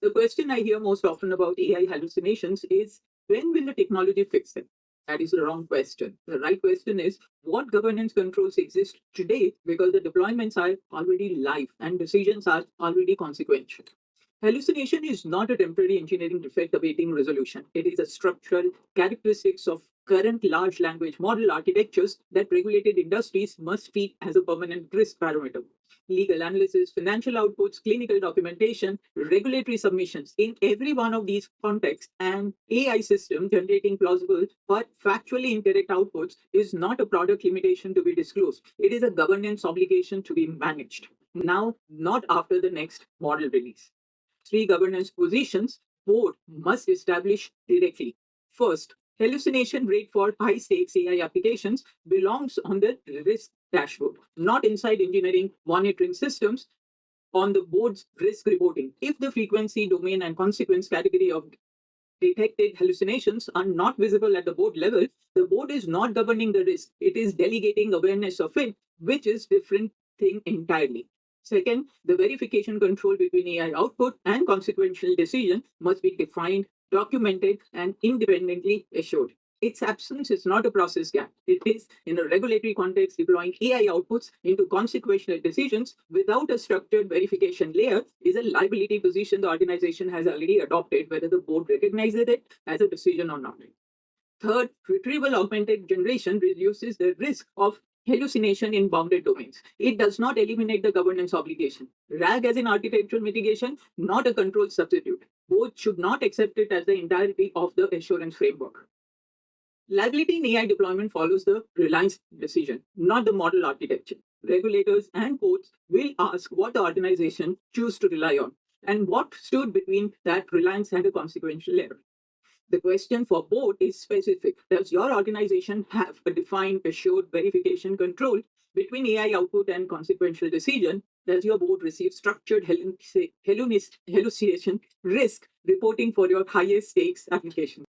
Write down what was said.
The question I hear most often about AI hallucinations is, when will the technology fix them? That is the wrong question. The right question is, what governance controls exist today because the deployments are already live and decisions are already consequential. Hallucination is not a temporary engineering defect awaiting resolution. It is a structural characteristics of current large language model architectures that regulated industries must treat as a permanent risk parameter. Legal analysis, financial outputs, clinical documentation, regulatory submissions. In every one of these contexts, an AI system generating plausible but factually incorrect outputs is not a product limitation to be disclosed. It is a governance obligation to be managed. Now, not after the next model release. Three governance positions board must establish directly. First, hallucination rate for high stakes AI applications belongs on the risk dashboard, not inside engineering monitoring systems on the board's risk reporting. If the frequency, domain, and consequence category of detected hallucinations are not visible at the board level, the board is not governing the risk. It is delegating awareness of it, which is different thing entirely. Second, the verification control between AI output and consequential decision must be defined, documented, and independently assured. Its absence is not a process gap. It is, in a regulatory context, deploying AI outputs into consequential decisions without a structured verification layer is a liability position the organization has already adopted, whether the board recognizes it as a decision or not. Third, retrieval augmented generation reduces the risk of hallucination in bounded domains. It does not eliminate the governance obligation. RAG as an architectural mitigation, not a control substitute. Both should not accept it as the entirety of the assurance framework. Liability in AI deployment follows the reliance decision, not the model architecture. Regulators and courts will ask what the organization choose to rely on and what stood between that reliance and a consequential layer. The question for both is specific. Does your organization have a defined, assured verification control between AI output and consequential decision? Does your board receive structured hallucination risk reporting for your highest stakes application?